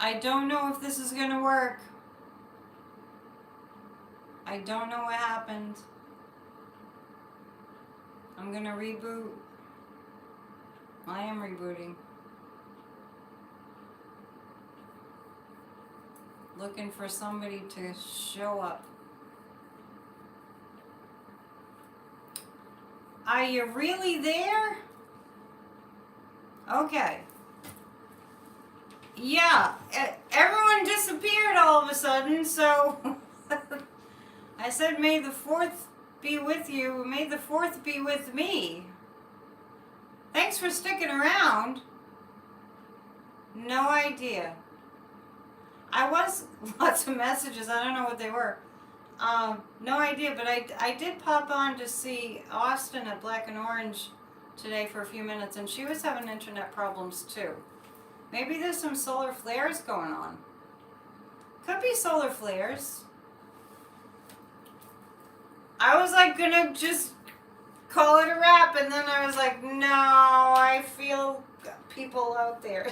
I don't know if this is gonna work. I don't know what happened. I'm gonna reboot. I am rebooting. Looking for somebody to show up. Are you really there? Okay. Yeah, everyone disappeared all of a sudden, so I said, may the 4th be with you. May the 4th be with me. Thanks for sticking around. No idea. I was, lots of messages, I don't know what they were. No idea, but I did pop on to see Austin at Black and Orange today for a few minutes, and she was having internet problems too. Maybe there's some solar flares going on. Could be solar flares. I was like gonna just call it a wrap, and then I was like, no, I feel people out there.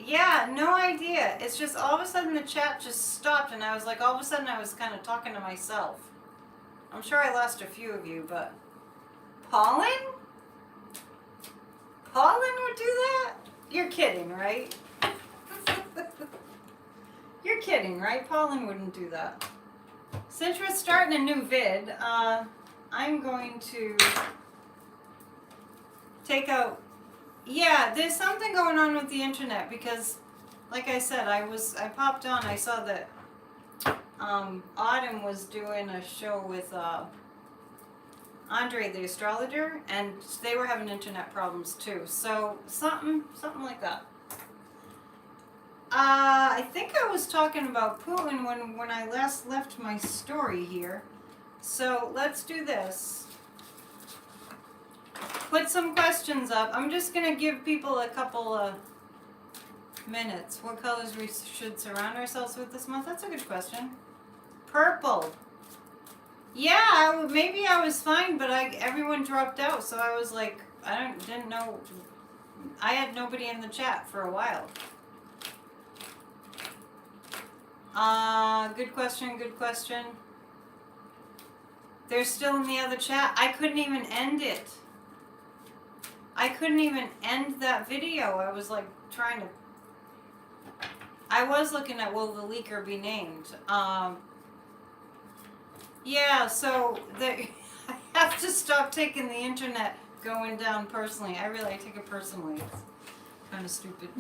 Yeah, no idea. It's just all of a sudden the chat just stopped, and I was like, all of a sudden I was kind of talking to myself. I'm sure I lost a few of you, but Pollen? Pollen would do that? You're kidding, right? You're kidding, right? Pollen wouldn't do that. Since we're starting a new vid, I'm going to take out. Yeah, there's something going on with the internet because, like I said, I popped on. I saw that Autumn was doing a show with Andre the astrologer, and they were having internet problems too. So something like that. I think I was talking about Putin when I last left my story here. So let's do this. Put some questions up. I'm just going to give people a couple of minutes. What colors we should surround ourselves with this month? That's a good question. Purple. Yeah, maybe I was fine, but everyone dropped out, so I was like, didn't know. I had nobody in the chat for a while. Good question, good question. They're still in the other chat. I couldn't even end it. I couldn't even end that video. I was like trying to. I was looking at will the leaker be named. Yeah, so I have to stop taking the internet going down personally. I take it personally. It's kind of stupid.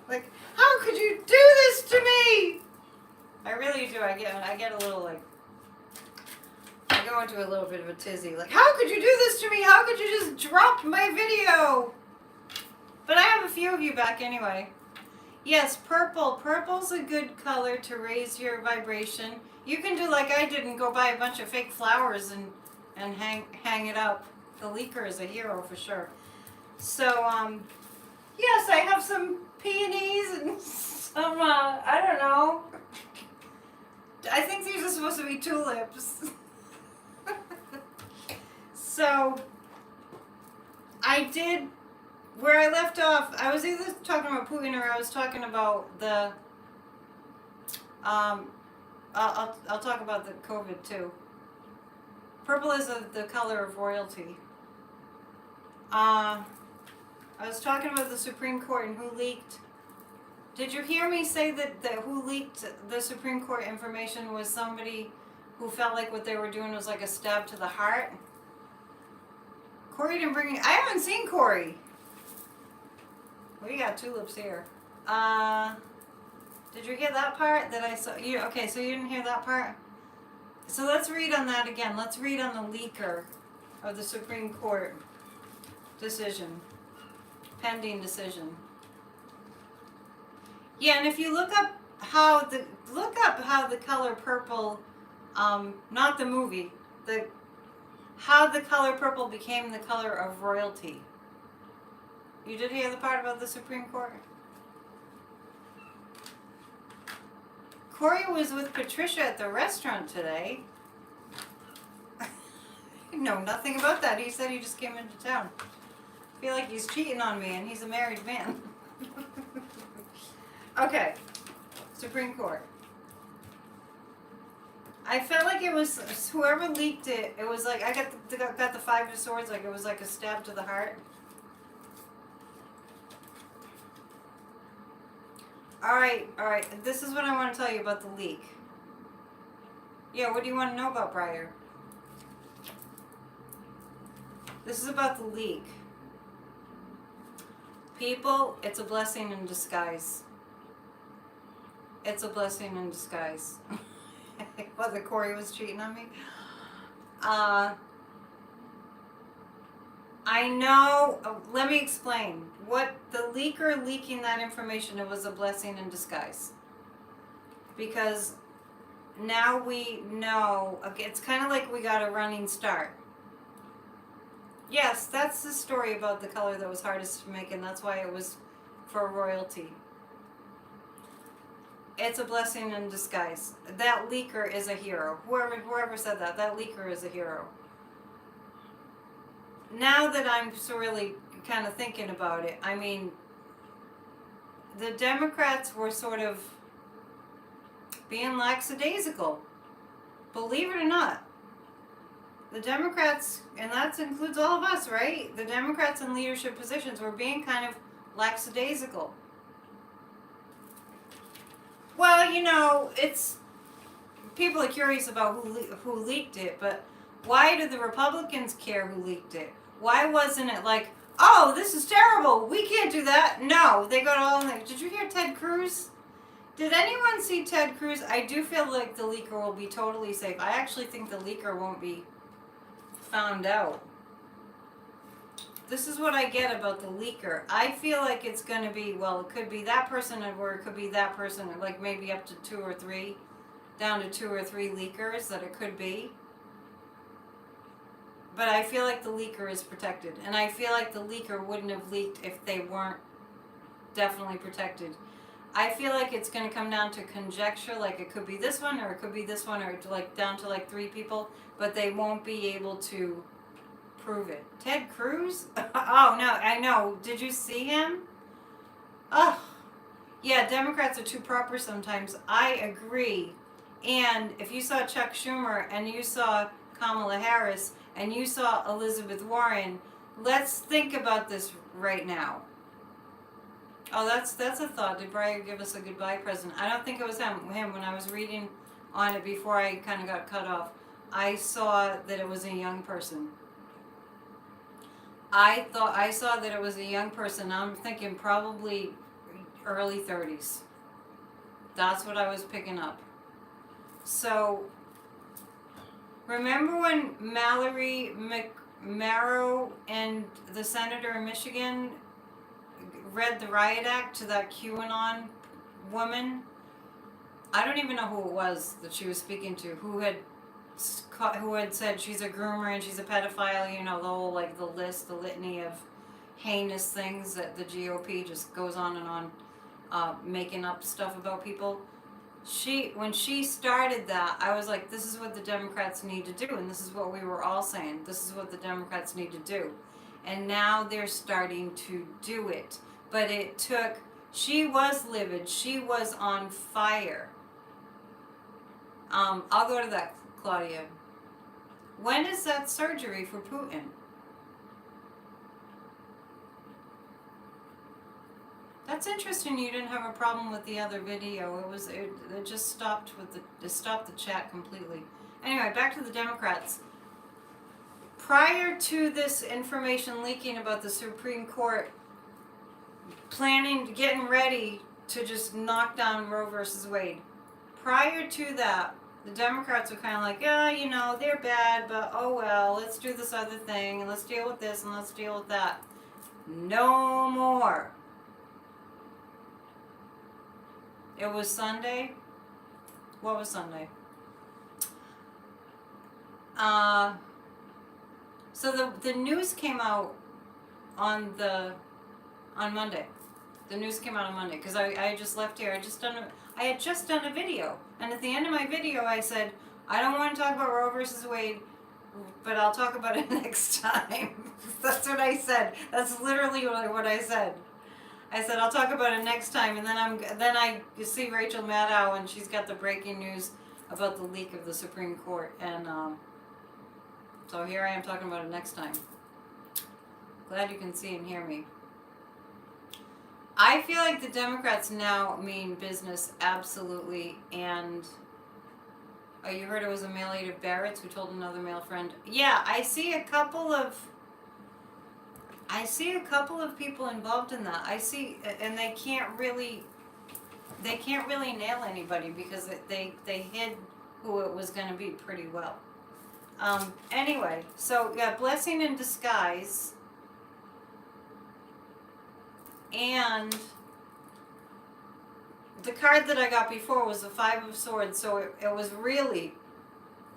Like, how could you do this to me? I really do. I get a little like. I go into a little bit of a tizzy. Like, how could you do this to me? How could you just drop my video? But I have a few of you back anyway. Yes, purple. Purple's a good color to raise your vibration. You can do like I did and go buy a bunch of fake flowers and hang it up. The leaker is a hero for sure. So, yes, I have some peonies and some, I don't know. I think these are supposed to be tulips. So, I did, where I left off, I was either talking about Putin or I was talking about the, I'll talk about the COVID too. Purple is the color of royalty. I was talking about the Supreme Court and who leaked. Did you hear me say that who leaked the Supreme Court information was somebody who felt like what they were doing was like a stab to the heart? Corey didn't bring me. I haven't seen Corey. We got tulips here. Did you hear that part that I saw? You okay? So you didn't hear that part. So let's read on that again. Let's read on the leaker of the Supreme Court decision, pending decision. Yeah, and if you look up how the color purple, not the movie, how the color purple became the color of royalty. You did hear the part about the Supreme Court? Corey was with Patricia at the restaurant today. I know nothing about that. He said he just came into town. I feel like he's cheating on me and he's a married man. Okay, Supreme Court. I felt like it was whoever leaked it. It was like I got the Five of Swords. Like it was like a stab to the heart. All right. This is what I want to tell you about the leak. Yeah, what do you want to know about Breyer? This is about the leak. People, it's a blessing in disguise. It's a blessing in disguise. What, the Corey was cheating on me? I know, let me explain. What the leaker leaking that information, it was a blessing in disguise. Because now we know, it's kind of like we got a running start. Yes, that's the story about the color that was hardest to make, and that's why it was for royalty. It's a blessing in disguise. That leaker is a hero. Whoever said that leaker is a hero. Now that I'm so really kind of thinking about it, I mean, the Democrats were sort of being lackadaisical. Believe it or not. The Democrats, and that includes all of us, right? The Democrats in leadership positions were being kind of lackadaisical. Well, you know, it's people are curious about who leaked it, but why do the Republicans care who leaked it? Why wasn't it like, oh, this is terrible, we can't do that? No, they got all like, did you hear Ted Cruz? Did anyone see Ted Cruz? I do feel like the leaker will be totally safe. I actually think the leaker won't be found out. This is what I get about the leaker. I feel like it's going to be, well, it could be that person or it could be that person, like maybe up to 2 or 3, down to 2 or 3 leakers that it could be. But I feel like the leaker is protected. And I feel like the leaker wouldn't have leaked if they weren't definitely protected. I feel like it's going to come down to conjecture, like it could be this one or it could be this one, or like down to like 3 people, but they won't be able to prove it. Ted Cruz? Oh no, I know. Did you see him? Oh, yeah, Democrats are too proper sometimes. I agree. And if you saw Chuck Schumer and you saw Kamala Harris and you saw Elizabeth Warren, let's think about this right now. Oh, that's a thought. Did Breyer give us a goodbye present? I don't think it was him. When I was reading on it before I kind of got cut off, I saw that it was a young person. I saw that it was a young person. I'm thinking probably early 30s. That's what I was picking up. So, remember when Mallory McMarrow and the senator in Michigan read the riot act to that QAnon woman? I don't even know who it was that she was speaking to, who had said she's a groomer and she's a pedophile, you know, the whole, like, the litany of heinous things that the GOP just goes on and on, making up stuff about people. When she started that, I was like, this is what the Democrats need to do, and this is what we were all saying. This is what the Democrats need to do. And now they're starting to do it. But it took, she was livid. She was on fire. I'll go to that, Claudia. When is that surgery for Putin? That's interesting. You didn't have a problem with the other video. It just stopped it stopped the chat completely. Anyway, back to the Democrats. Prior to this information leaking about the Supreme Court getting ready to just knock down Roe versus Wade, prior to that, the Democrats were kind of like, yeah, you know, they're bad, but oh well, let's do this other thing, and let's deal with this, and let's deal with that. No more. It was Sunday. What was Sunday? So the news came out on Monday. The news came out on Monday because I had just left here. I had just done a video, and at the end of my video I said, I don't want to talk about Roe versus Wade, but I'll talk about it next time. That's what I said. That's literally what I said. I said I'll talk about it next time, and then I see Rachel Maddow, and she's got the breaking news about the leak of the Supreme Court, and so here I am talking about it next time. Glad you can see and hear me. I feel like the Democrats now mean business, absolutely, and oh, you heard it was a male aide of Barrett's who told another male friend. Yeah, I see a couple of people involved in that. I see, and they can't really nail anybody because they hid who it was going to be pretty well. Anyway, so yeah, blessing in disguise, and the card that I got before was the Five of Swords, so it was really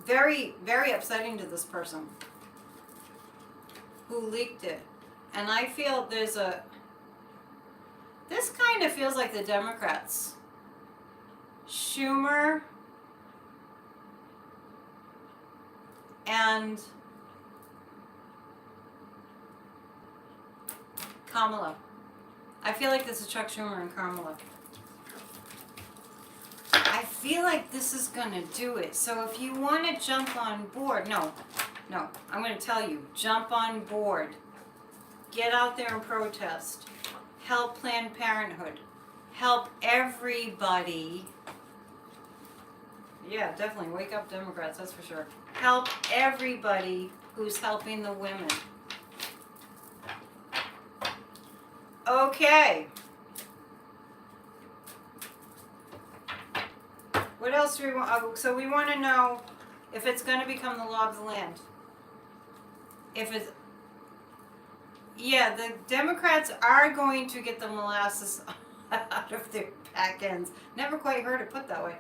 very, very upsetting to this person who leaked it. And I feel this kind of feels like the Democrats. Schumer and Kamala. I feel like this is Chuck Schumer and Kamala. I feel like this is going to do it. So if you want to jump on board, no, I'm going to tell you, jump on board. Get out there and protest. Help Planned Parenthood. Help everybody. Yeah, definitely. Wake up, Democrats, that's for sure. Help everybody who's helping the women. Okay. What else do we want? Oh, so we want to know if it's going to become the law of the land. If it's... Yeah, the Democrats are going to get the molasses out of their back ends. Never quite heard it put that way.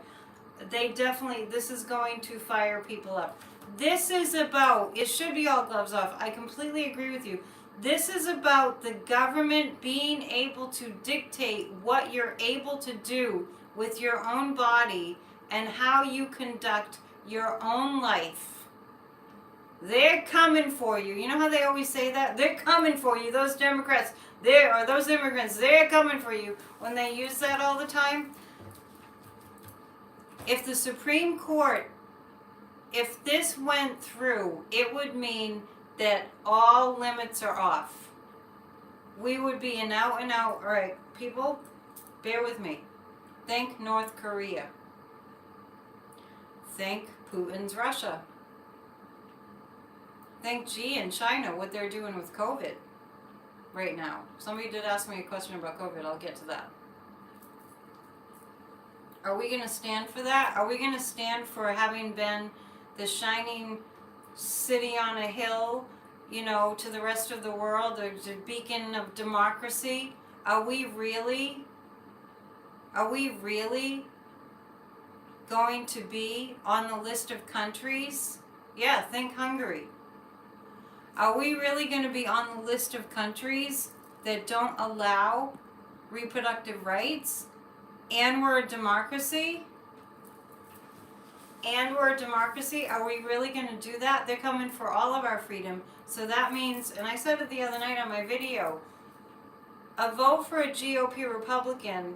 They definitely, this is going to fire people up. This is about, it should be all gloves off. I completely agree with you. This is about the government being able to dictate what you're able to do with your own body and how you conduct your own life. They're coming for you. You know how they always say that? They're coming for you. Those Democrats, those immigrants, they're coming for you. When they use that all the time. If the Supreme Court, if this went through, it would mean that all limits are off. We would be an out and out. All right, people, bear with me. Thank North Korea. Thank Putin's Russia. Thank Xi in China, what they're doing with COVID right now. Somebody did ask me a question about COVID. I'll get to that. Are we going to stand for that? Are we going to stand for having been the shining city on a hill, you know, to the rest of the world, the beacon of democracy? Are we really going to be on the list of countries? Yeah, think Hungary. Are we really going to be on the list of countries that don't allow reproductive rights? And we're a democracy? And we're a democracy? Are we really going to do that? They're coming for all of our freedom. So that means, and I said it the other night on my video, a vote for a GOP Republican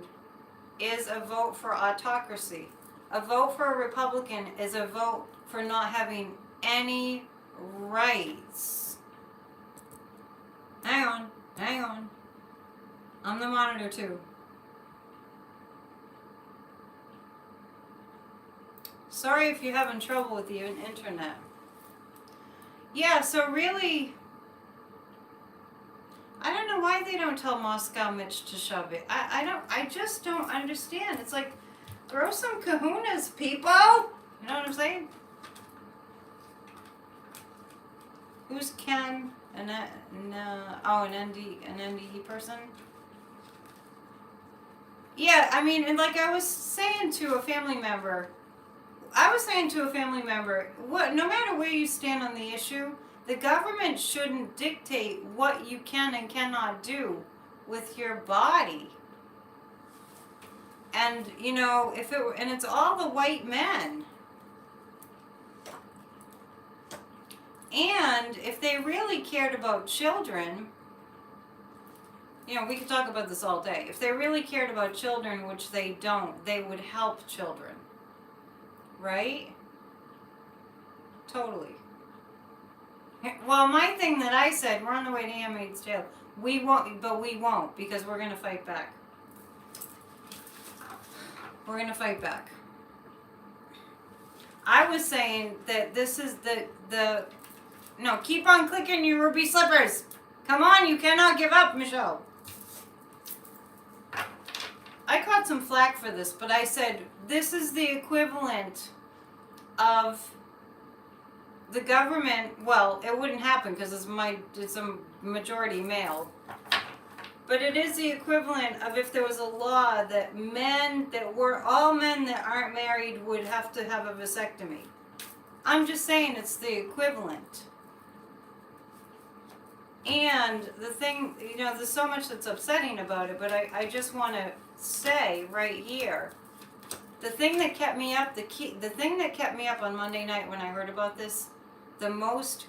is a vote for autocracy. A vote for a Republican is a vote for not having any rights. Hang on. I'm the monitor too. Sorry if you're having trouble with the internet. Yeah, so really, I don't know why they don't tell Moscow Mitch to shove it. I just don't understand. It's like, throw some kahunas, people. You know what I'm saying? Who's Ken? An NDE person? Yeah, I mean, and like I was saying to a family member, what, no matter where you stand on the issue, the government shouldn't dictate what you can and cannot do with your body. And, you know, and it's all the white men. And if they really cared about children, You know, we could talk about this all day. If they really cared about children, which they don't, they would help children. Right? Totally. Well, my thing that I said, we're on the way to Handmaid's Tale. We won't, but we won't, because we're going to fight back. We're going to fight back. I was saying that this is the no, keep on clicking your ruby slippers. Come on, you cannot give up, Michelle. I caught some flack for this, but I said this is the equivalent of the government. Well, it wouldn't happen because it's a majority male. But it is the equivalent of if there was a law that all men that aren't married would have to have a vasectomy. I'm just saying it's the equivalent. And the thing, you know, there's so much that's upsetting about it, but I just want to say right here, the thing that kept me up, the thing that kept me up on Monday night when I heard about this, the most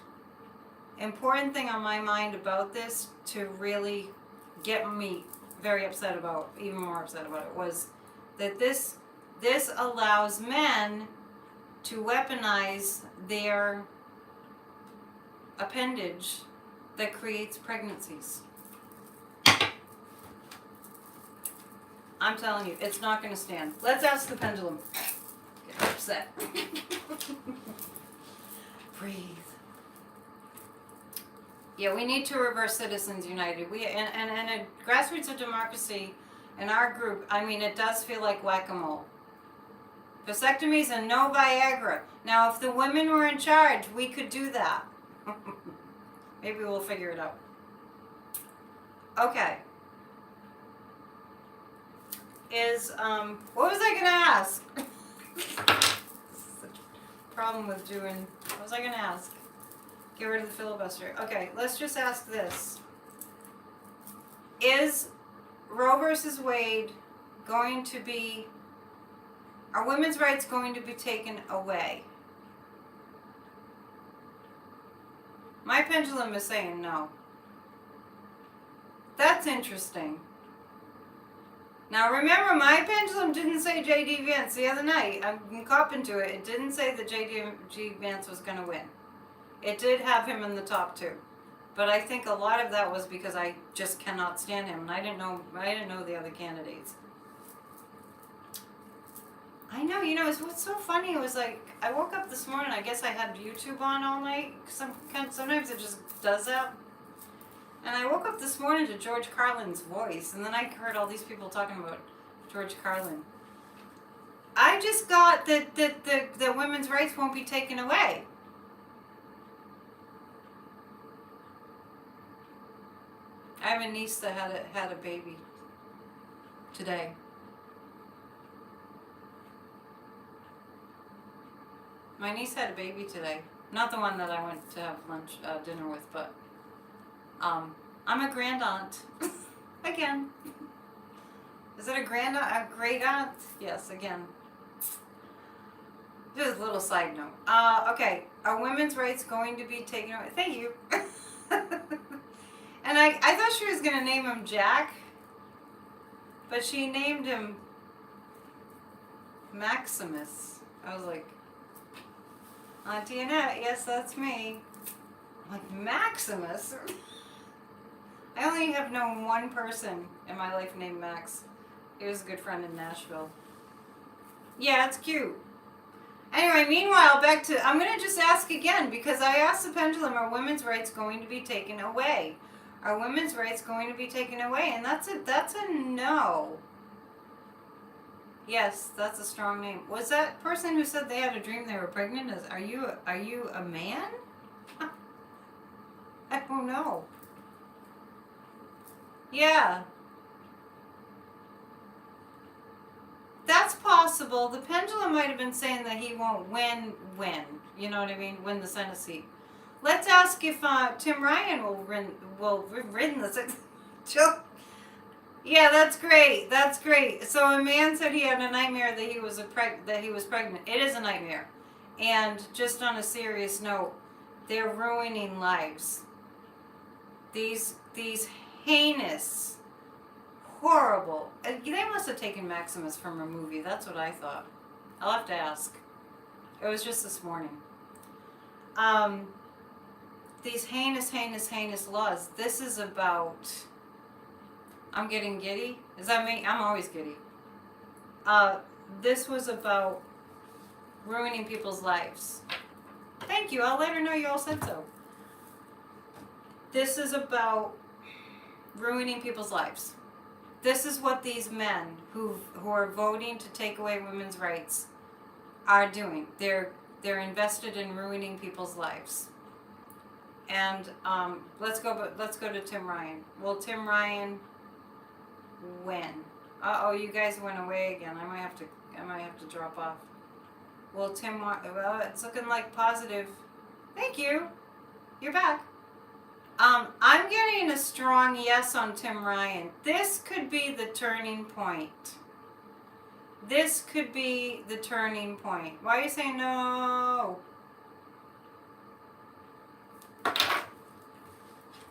important thing on my mind about this to really get me very upset about, even more upset about it, was that this allows men to weaponize their appendage that creates pregnancies. I'm telling you, it's not going to stand. Let's ask the pendulum. Get upset. Breathe. Yeah, we need to reverse Citizens United. And a grassroots of democracy in our group, I mean, it does feel like whack-a-mole. Vasectomies and no Viagra. Now, if the women were in charge, we could do that. Maybe we'll figure it out. Okay. What was I going to ask? Such a problem with doing, what was I going to ask? Get rid of the filibuster. Okay, let's just ask this. Is Roe versus Wade going to be, are women's rights going to be taken away? My pendulum is saying no. That's interesting. Now remember, my pendulum didn't say J.D. Vance the other night. I'm copping to it. It didn't say that J.D. Vance was going to win. It did have him in the top two. But I think a lot of that was because I just cannot stand him, and I didn't know the other candidates. I know, you know, what's so funny, it was like, I woke up this morning, I guess I had YouTube on all night. Sometimes it just does that. And I woke up this morning to George Carlin's voice, and then I heard all these people talking about George Carlin. I just got that women's rights won't be taken away. I have a niece that had a baby today. My niece had a baby today. Not the one that I went to have dinner with, but I'm a grand aunt. Again. Is it a grand aunt? A great aunt? Yes, again. Just a little side note. Okay, are women's rights going to be taken away? Thank you. And I thought she was going to name him Jack, but she named him Maximus. I was like, Auntie Annette, yes, that's me. I'm like, Maximus? I only have known one person in my life named Max. He was a good friend in Nashville. Yeah, it's cute. Anyway, meanwhile, I'm going to just ask again, because I asked the pendulum, are women's rights going to be taken away? Are women's rights going to be taken away? And that's a no. Yes, that's a strong name. Was that person who said they had a dream they were pregnant? Are you a man? I don't know. Yeah. That's possible. The pendulum might have been saying that he won't win. You know what I mean? Win the Senate seat. Let's ask if Tim Ryan will win the Senate. Yeah, that's great. That's great. So a man said he had a nightmare that he was pregnant. It is a nightmare. And just on a serious note, they're ruining lives. These heinous horrible. They must have taken Maximus from a movie. That's what I thought. I'll have to ask. It was just this morning. These heinous, heinous, heinous laws. This is about... I'm getting giddy. Is that me? I'm always giddy. This was about ruining people's lives. Thank you. I'll let her know you all said so. This is about ruining people's lives. This is what these men who are voting to take away women's rights are doing. They're invested in ruining people's lives. And let's go to Tim Ryan. Will Tim Ryan win? Uh-oh, you guys went away again. I might have to drop off. Well, well, it's looking like positive. Thank you. You're back. I'm getting a strong yes on Tim Ryan. This could be the turning point. This could be the turning point. Why are you saying no?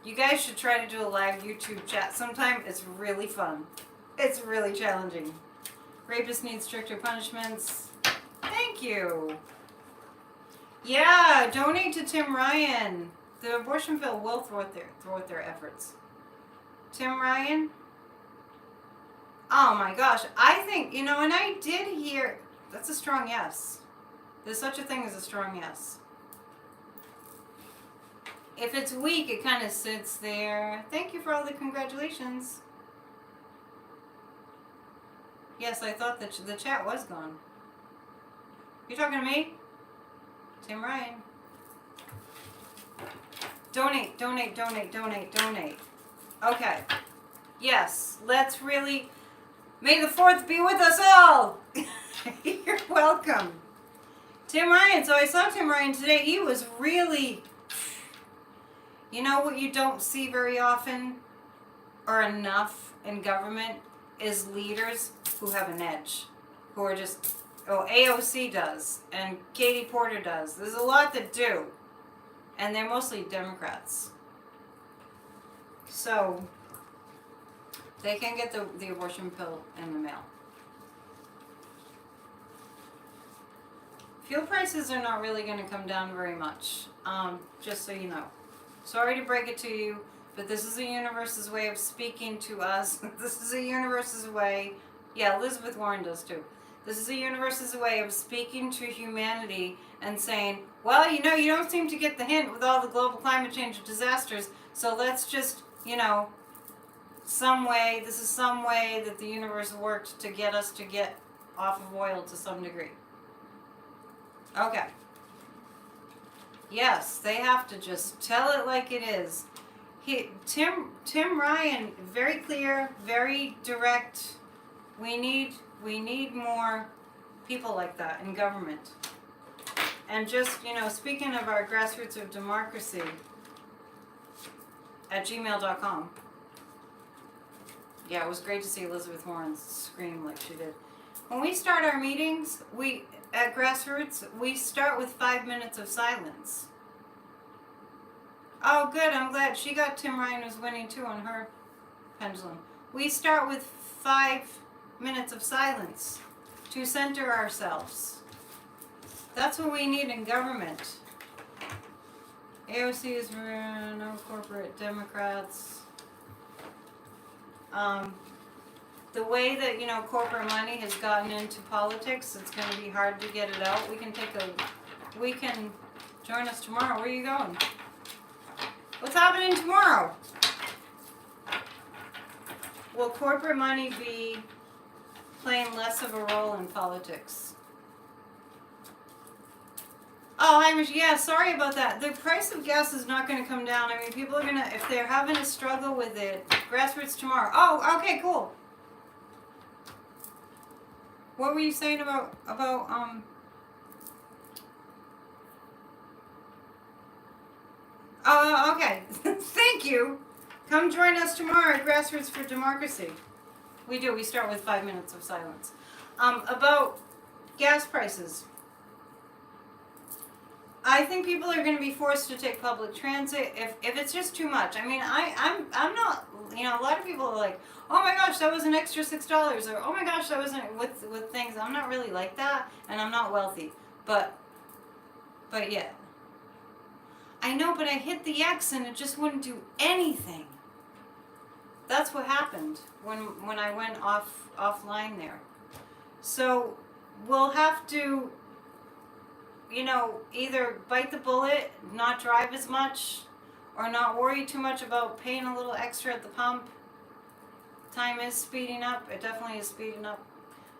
You guys should try to do a live YouTube chat sometime. It's really fun. It's really challenging. Rapists need stricter punishments. Thank you. Yeah, donate to Tim Ryan. The abortion bill will thwart their efforts. Tim Ryan? Oh my gosh. I think, and I did hear, that's a strong yes. There's such a thing as a strong yes. If it's weak, it kind of sits there. Thank you for all the congratulations. Yes, I thought that the chat was gone. You talking to me? Tim Ryan. Donate, donate, donate, donate, donate. Okay. Yes, let's really... May the 4th be with us all! You're welcome. Tim Ryan. So I saw Tim Ryan today. He was really... You know what you don't see very often or enough in government is leaders who have an edge, who are just, AOC does, and Katie Porter does. There's a lot that do, and they're mostly Democrats. So they can get the abortion pill in the mail. Fuel prices are not really going to come down very much, just so you know. Sorry to break it to you, but this is the universe's way of speaking to us. This is the universe's way. Yeah, Elizabeth Warren does too. This is the universe's way of speaking to humanity and saying, well, you don't seem to get the hint with all the global climate change disasters, so let's just, this is some way that the universe worked to get us to get off of oil to some degree. Okay. Yes, they have to just tell it like it is. Tim Ryan, very clear, very direct. We need more people like that in government. And just, speaking of our grassroots of democracy at gmail.com. Yeah, it was great to see Elizabeth Warren scream like she did. When we start our meetings, at Grassroots, we start with 5 minutes of silence. Oh, good. I'm glad. She got Tim Ryan was winning too on her Pendulum. We start with 5 minutes of silence to center ourselves. That's what we need in government. AOC is no corporate Democrats. The way that, corporate money has gotten into politics, it's going to be hard to get it out. We can join us tomorrow. Where are you going? What's happening tomorrow? Will corporate money be playing less of a role in politics? Oh, yeah, sorry about that. The price of gas is not going to come down. I mean, people are going to, if they're having a struggle with it, Grassroots tomorrow. Oh, okay, cool. What were you saying about Oh, okay. Thank you. Come join us tomorrow at Grassroots for Democracy. We do. We start with 5 minutes of silence. About gas prices. I think people are going to be forced to take public transit if it's just too much. I mean, I'm not. You know, a lot of people are like, oh my gosh, that was an extra $6, or oh my gosh, that wasn't with things. I'm not really like that, and I'm not wealthy, but yeah, I know. But I hit the X and it just wouldn't do anything. That's what happened when I went offline there. So we'll have to, you know, either bite the bullet, not drive as much, or not worry too much about paying a little extra at the pump. Time is speeding up. It definitely is speeding up.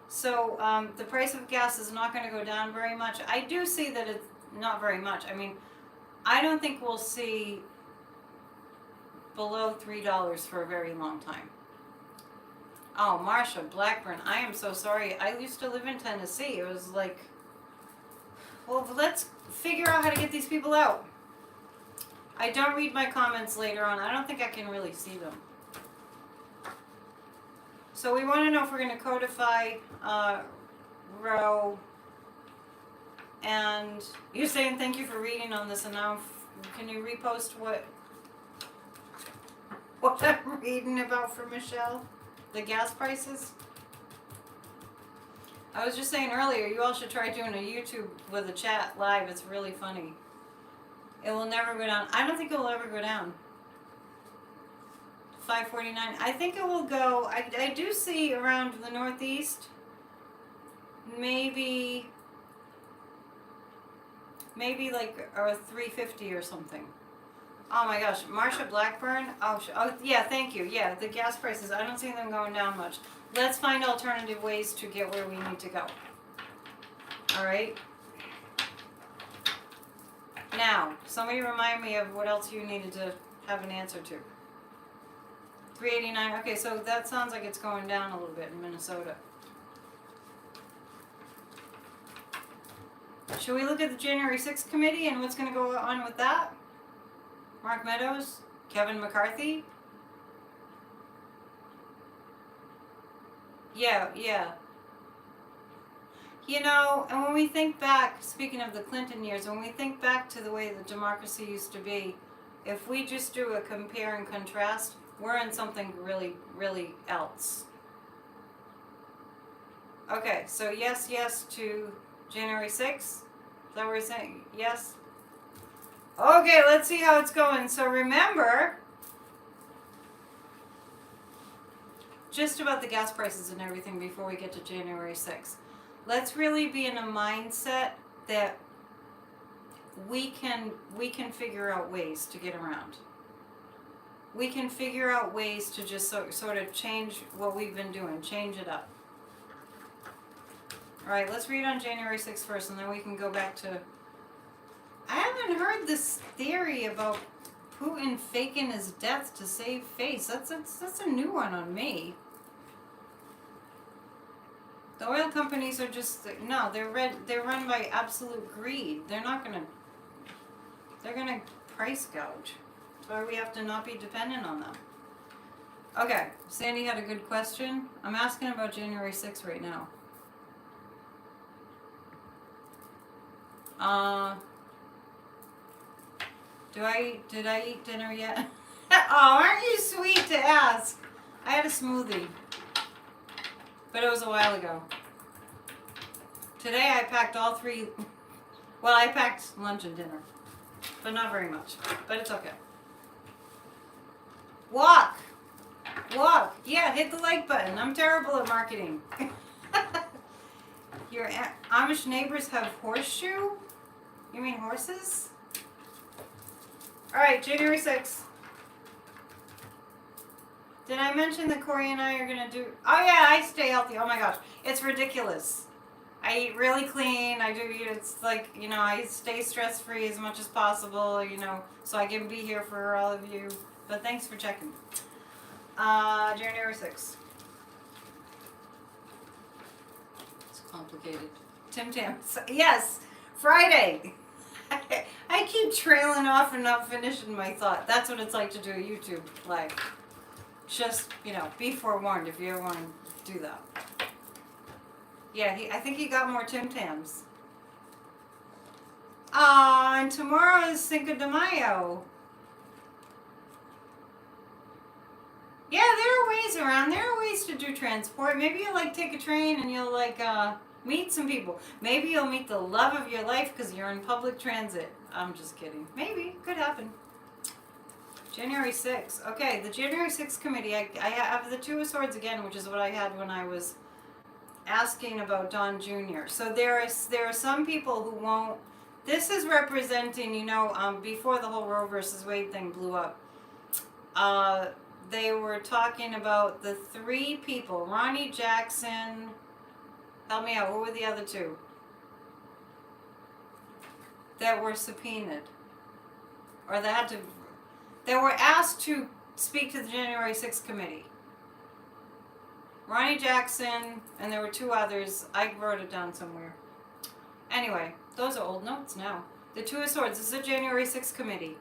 So the price of gas is not going to go down very much. I do see that it's not very much. I mean, I don't think we'll see below $3 for a very long time. Oh, Marsha, Blackburn, I am so sorry. I used to live in Tennessee. It was like, well, let's figure out how to get these people out. I don't read my comments later on. I don't think I can really see them. So we want to know if we're going to codify row. And you're saying thank you for reading on this, and now can you repost what I'm reading about for Michelle? The gas prices? I was just saying earlier, you all should try doing a YouTube with a chat live. It's really funny. It will never go down. I don't think it will ever go down. $5.49. I think it will go. I do see around the Northeast, maybe like a $3.50 or something. Oh my gosh, Marsha Blackburn. Oh yeah, thank you. Yeah, the gas prices. I don't see them going down much. Let's find alternative ways to get where we need to go. All right. Now, somebody remind me of what else you needed to have an answer to. $3.89. Okay, so that sounds like it's going down a little bit in Minnesota. Should we look at the January 6th committee and what's going to go on with that? Mark Meadows? Kevin McCarthy? Yeah. You know, and when we think back, speaking of the Clinton years, when we think back to the way the democracy used to be, if we just do a compare and contrast, we're in something really, really else. Okay, so yes to January 6th. Is that what we're saying? Yes? Okay, let's see how it's going. So remember, just about the gas prices and everything before we get to January 6th. Let's really be in a mindset that we can figure out ways to get around. We can figure out ways to just sort of change what we've been doing, change it up. All right, let's read on January 6th first, and then we can go back to... I haven't heard this theory about Putin faking his death to save face. That's a new one on me. The oil companies are just... No, they're run by absolute greed. They're gonna price gouge. That's why we have to not be dependent on them. Okay, Sandy had a good question. I'm asking about January 6th right now. Did I eat dinner yet? Oh, aren't you sweet to ask? I had a smoothie, but it was a while ago. Today I packed all three. Well, I packed lunch and dinner, but not very much. But it's okay. Walk. Yeah, hit the like button. I'm terrible at marketing. Your Amish neighbors have horseshoe? You mean horses? All right, January 6th. Did I mention that Corey and I are going to do... Oh, yeah, I stay healthy. Oh, my gosh. It's ridiculous. I eat really clean. It's like, you know, I stay stress-free as much as possible, you know, so I can be here for all of you. But thanks for checking. January 6th. It's complicated. Tim Tam. Yes, Friday. I keep trailing off and not finishing my thought. That's what it's like to do a YouTube live. Just, you know, be forewarned if you ever want to do that. Yeah, I think he got more Tim Tams. And tomorrow is Cinco de Mayo. Yeah, there are ways around. There are ways to do transport. Maybe you'll like take a train and you'll like meet some people. Maybe you'll meet the love of your life because you're in public transit. I'm just kidding. Maybe. Could happen. January 6th. Okay, the January 6th committee. I have the Two of Swords again, which is what I had when I was asking about Don Jr. So there are some people who won't. This is representing, before the whole Roe versus Wade thing blew up. They were talking about the three people, Ronnie Jackson. Help me out. Who were the other two that were subpoenaed, or that were asked to speak to the January 6th committee? Ronnie Jackson, and there were two others. I wrote it down somewhere. Anyway, those are old notes now. The Two of Swords. This is a January 6th committee.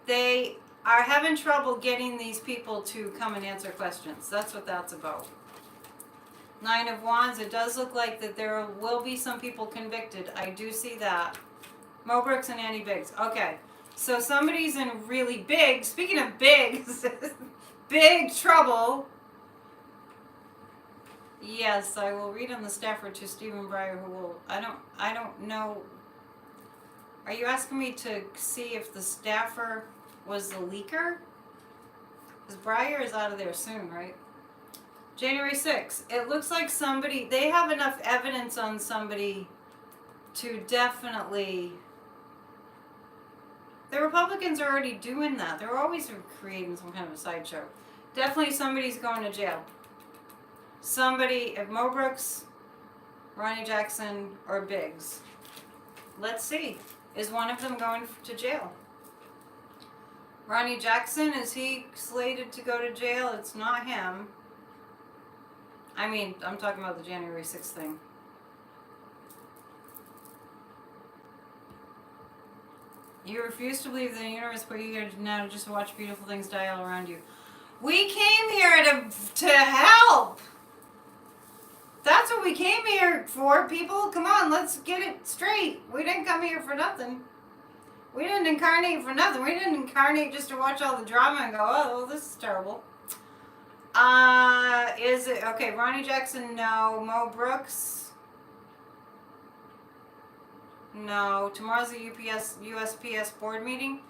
They are having trouble getting these people to come and answer questions. That's what that's about. Nine of Wands. It does look like that there will be some people convicted. I do see that. Mo Brooks and Annie Biggs. Okay. So somebody's in really big, speaking of Biggs, big trouble. Yes, I will read on the staffer to Stephen Breyer, who will, I don't know. Are you asking me to see if the staffer was the leaker? Because Breyer is out of there soon, right? January 6th. It looks like somebody, they have enough evidence on somebody to definitely. The Republicans are already doing that. They're always creating some kind of a sideshow. Definitely somebody's going to jail. Somebody, if Mo Brooks, Ronnie Jackson, or Biggs. Let's see. Is one of them going to jail? Ronnie Jackson, is he slated to go to jail? It's not him. I mean, I'm talking about the January 6th thing. You refuse to believe the universe put you here now to just watch beautiful things die all around you. We came here to help. That's what we came here for, people. Come on, let's get it straight. We didn't come here for nothing. We didn't incarnate for nothing. We didn't incarnate just to watch all the drama and go, oh, well, this is terrible. Is it, okay, Ronnie Jackson, no. Mo Brooks, no. Tomorrow's the USPS board meeting.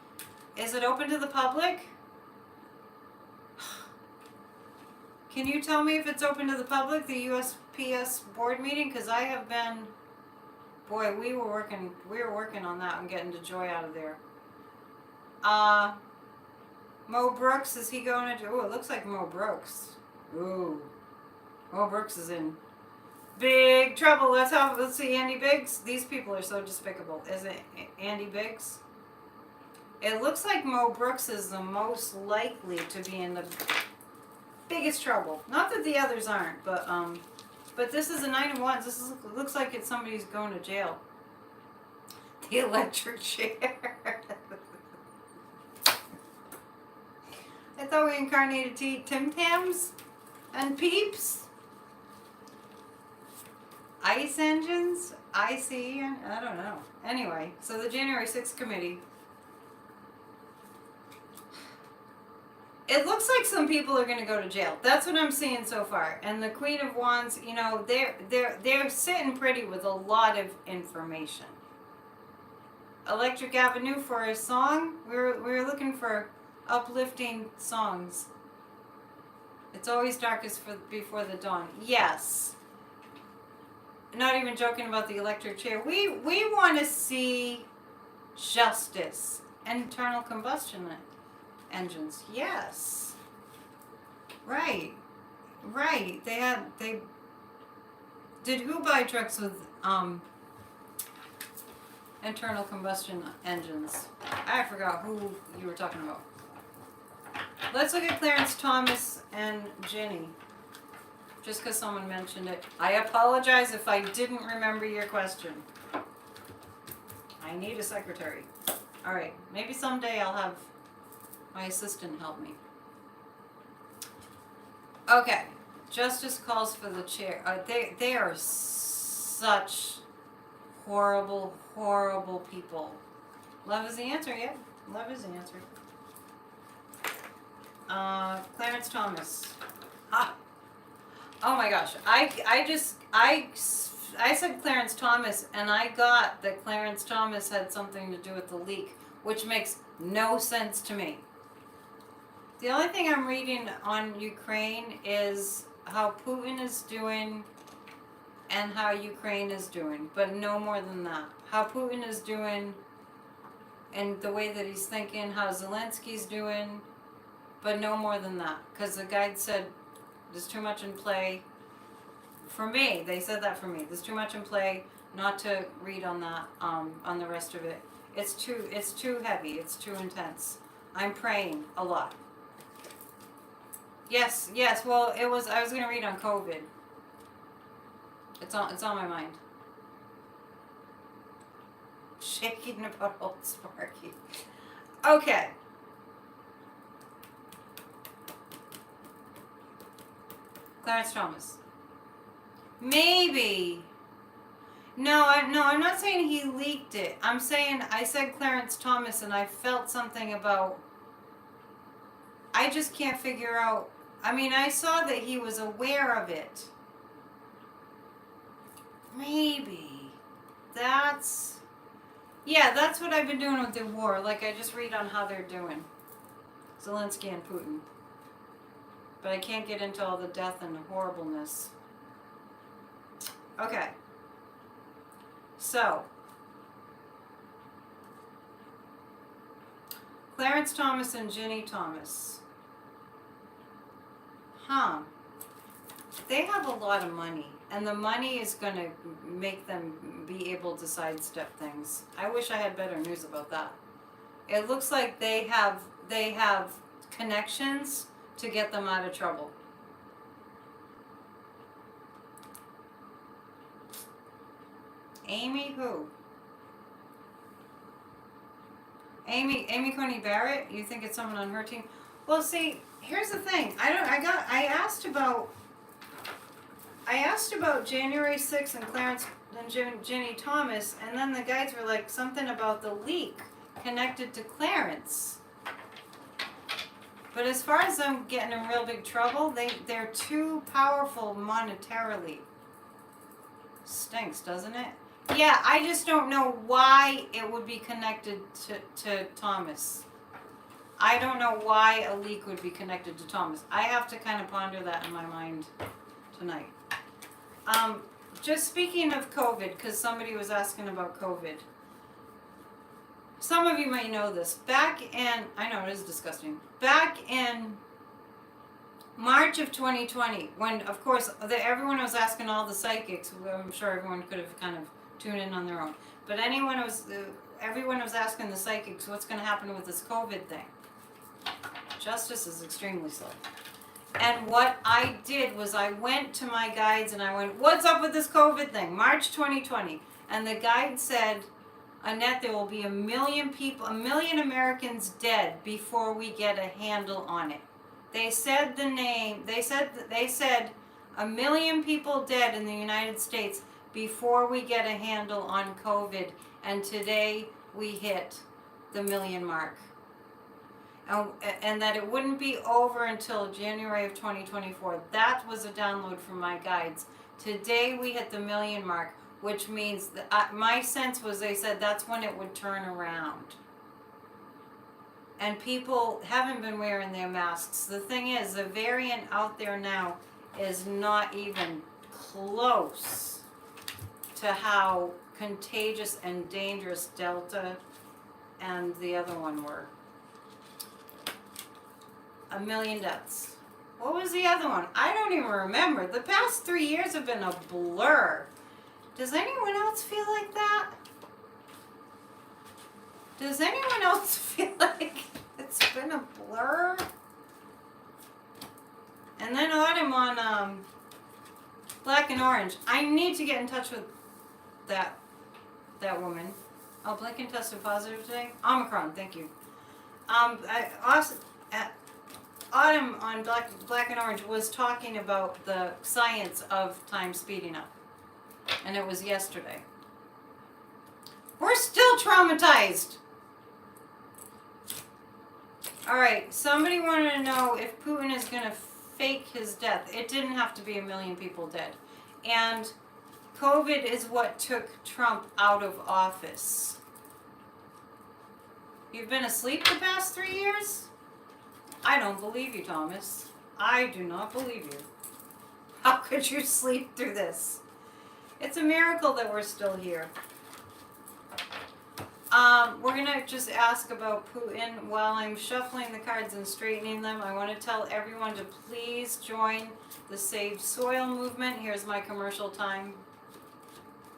Is it open to the public? Can you tell me if it's open to the public, the USPS board meeting? Because I have been, boy, we were working on that and getting DeJoy out of there. Mo Brooks, is he going to, oh, it looks like Mo Brooks. Ooh. Mo Brooks is in big trouble. Let's see, Andy Biggs. These people are so despicable. Is it Andy Biggs? It looks like Mo Brooks is the most likely to be in the biggest trouble. Not that the others aren't, but this is a Nine of Wands. Looks like it's somebody's going to jail. The electric chair. I thought we incarnated to eat Tim Tams and Peeps. Ice engines? ICE? I don't know. Anyway, so the January 6th committee. It looks like some people are going to go to jail. That's what I'm seeing so far. And the Queen of Wands, they're sitting pretty with a lot of information. Electric Avenue for a song. We were looking for uplifting songs. It's always darkest before the dawn. Yes. Not even joking about the electric chair. We want to see justice. Internal combustion engines. Yes. Right. They did who buy trucks with internal combustion engines? I forgot who you were talking about. Let's look at Clarence Thomas and Ginny. Just because someone mentioned it. I apologize if I didn't remember your question. I need a secretary. Alright, maybe someday I'll have my assistant help me. Okay, justice calls for the chair. They are such horrible, horrible people. Love is the answer, yeah. Love is the answer. Clarence Thomas. Ah. Oh my gosh. I said Clarence Thomas, and I got that Clarence Thomas had something to do with the leak, which makes no sense to me. The only thing I'm reading on Ukraine is how Putin is doing and how Ukraine is doing, but no more than that. How Putin is doing and the way that he's thinking, how Zelensky's doing, but no more than that. Because the guide said there's too much in play. For me, they said that for me. There's too much in play not to read on that, on the rest of it. It's too heavy. It's too intense. I'm praying a lot. Yes. Well, I was going to read on COVID. It's on my mind. Shaking about old Sparky. Okay. Clarence Thomas. Maybe. No, I'm not saying he leaked it. I'm saying I said Clarence Thomas and I felt something about. I just can't figure out. I mean, I saw that he was aware of it. Maybe. That's what I've been doing with the war. Like, I just read on how they're doing. Zelensky and Putin. But I can't get into all the death and horribleness. Okay. So. Clarence Thomas and Ginny Thomas. They have a lot of money. And the money is going to make them be able to sidestep things. I wish I had better news about that. It looks like they have connections to get them out of trouble. Amy who? Amy Coney Barrett? You think it's someone on her team? Well, see, here's the thing. I asked about January 6th and Clarence and Ginny Thomas, and then the guides were like something about the leak connected to Clarence. But as far as them getting in real big trouble, they're too powerful monetarily. Stinks, doesn't it? Yeah, I just don't know why it would be connected to Thomas. I don't know why a leak would be connected to Thomas. I have to kind of ponder that in my mind tonight. Just speaking of COVID, because somebody was asking about COVID. Some of you might know this. I know it is disgusting. Back in March of 2020, when, of course, everyone was asking all the psychics, I'm sure everyone could have kind of tuned in on their own, but everyone was asking the psychics, what's going to happen with this COVID thing? Justice is extremely slow. And what I did was I went to my guides and I went, what's up with this COVID thing? March 2020. And the guide said, Annette, there will be 1 million people, 1 million Americans dead before we get a handle on it. They said the name, they said 1 million people dead in the United States before we get a handle on COVID. And today we hit the 1 million mark. And that it wouldn't be over until January of 2024. That was a download from my guides. Today we hit the 1 million mark, which means that my sense was they said that's when it would turn around. And people haven't been wearing their masks. The thing is, the variant out there now is not even close to how contagious and dangerous Delta and the other one were. 1 million deaths. What was the other one? I don't even remember. The past 3 years have been a blur. Does anyone else feel like that? Does anyone else feel like it's been a blur? And then Autumn on Black and Orange. I need to get in touch with that woman. Oh, Blinken tested positive today? Omicron, thank you. Autumn on Black and Orange was talking about the science of time speeding up. And it was yesterday. We're still traumatized. All right, somebody wanted to know if Putin is going to fake his death. It didn't have to be 1 million people dead. And COVID is what took Trump out of office. You've been asleep the past 3 years? I don't believe you, Thomas. I do not believe you. How could you sleep through this? It's a miracle that we're still here. We're going to just ask about Putin. While I'm shuffling the cards and straightening them, I want to tell everyone to please join the Save Soil movement. Here's my commercial time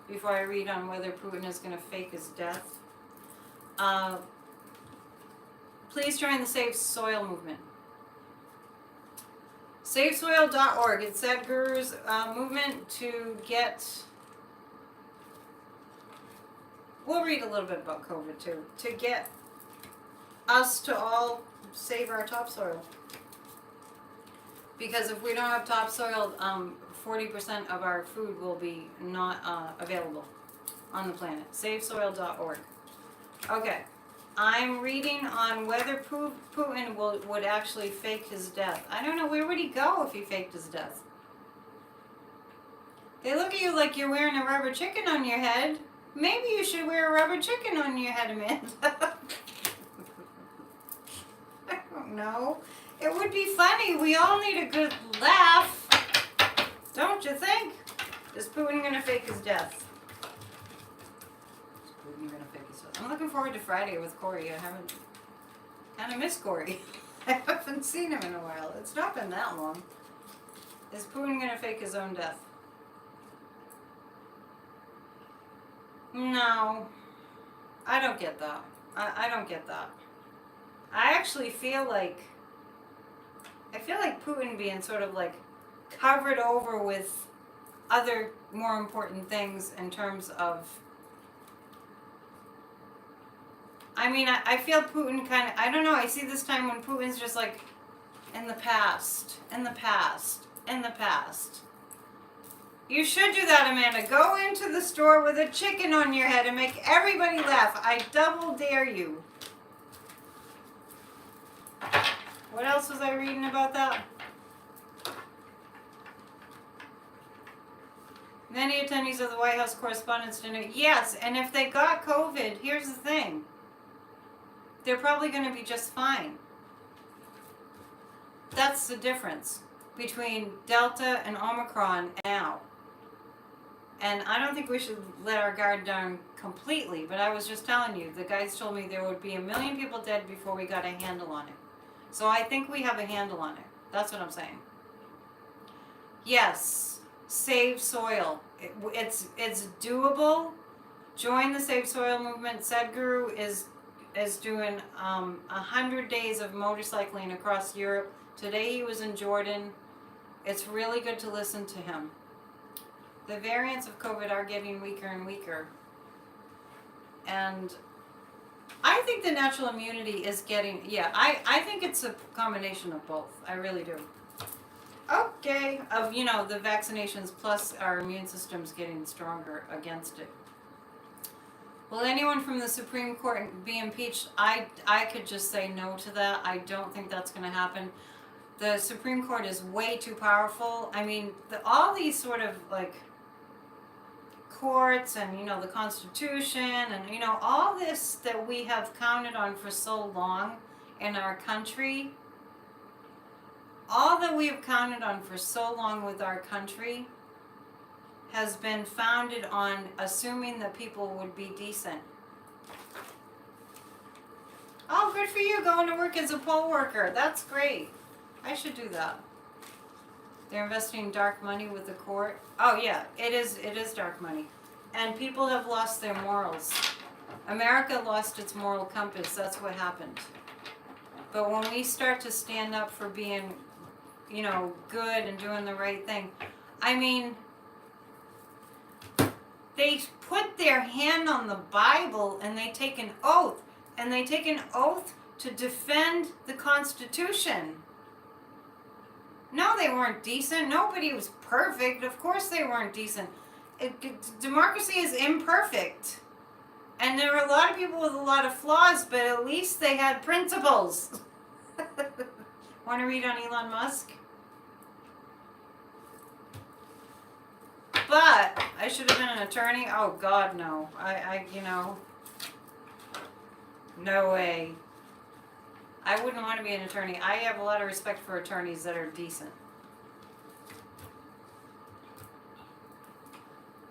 before I read on whether Putin is going to fake his death. Please join the Save Soil movement. SaveSoil.org. It's Sadhguru's movement to get... We'll read a little bit about COVID too. To get us to all save our topsoil. Because if we don't have topsoil, 40% of our food will be not available on the planet. SaveSoil.org. Okay. I'm reading on whether Putin would actually fake his death. I don't know. Where would he go if he faked his death? They look at you like you're wearing a rubber chicken on your head. Maybe you should wear a rubber chicken on your head, Amanda. I don't know. It would be funny. We all need a good laugh. Don't you think? Is Putin going to fake his death? Is Putin going to fake his death? I'm looking forward to Friday with Corey. I kind of miss Corey. I haven't seen him in a while. It's not been that long. Is Putin going to fake his own death? No, I don't get that. I don't get that. I actually feel like Putin being sort of like covered over with other more important things in terms of, I mean, I feel Putin kind of, I don't know, I see this time when Putin's just like, in the past, in the past, in the past. You should do that, Amanda. Go into the store with a chicken on your head and make everybody laugh. I double dare you. What else was I reading about that? Many attendees of the White House Correspondents' Dinner. Yes, and if they got COVID, here's the thing. They're probably going to be just fine. That's the difference between Delta and Omicron now. And I don't think we should let our guard down completely, but I was just telling you, the guys told me there would be 1 million people dead before we got a handle on it. So I think we have a handle on it. That's what I'm saying. Yes, save soil. It's doable. Join the Save Soil movement. Sadhguru is doing 100 days of motorcycling across Europe. Today he was in Jordan. It's really good to listen to him. The variants of COVID are getting weaker and weaker. And I think the natural immunity is getting, I think it's a combination of both. I really do. Okay. Of, the vaccinations plus our immune system's getting stronger against it. Will anyone from the Supreme Court be impeached? I could just say no to that. I don't think that's going to happen. The Supreme Court is way too powerful. I mean, all these sort of like courts and, the Constitution and, all this that we have counted on for so long in our country, all that we have counted on for so long with our country has been founded on assuming that people would be decent. Oh, good for you, going to work as a poll worker. That's great. I should do that. They're investing dark money with the court. Oh yeah, it is dark money. And people have lost their morals. America lost its moral compass. That's what happened. But when we start to stand up for being, good and doing the right thing, I mean, they put their hand on the Bible and they take an oath. And they take an oath to defend the Constitution. No, they weren't decent. Nobody was perfect. Of course they weren't decent. Democracy is imperfect. And there were a lot of people with a lot of flaws, but at least they had principles. Want to read on Elon Musk? But I should have been an attorney. Oh God, no. No way. I wouldn't want to be an attorney. I have a lot of respect for attorneys that are decent.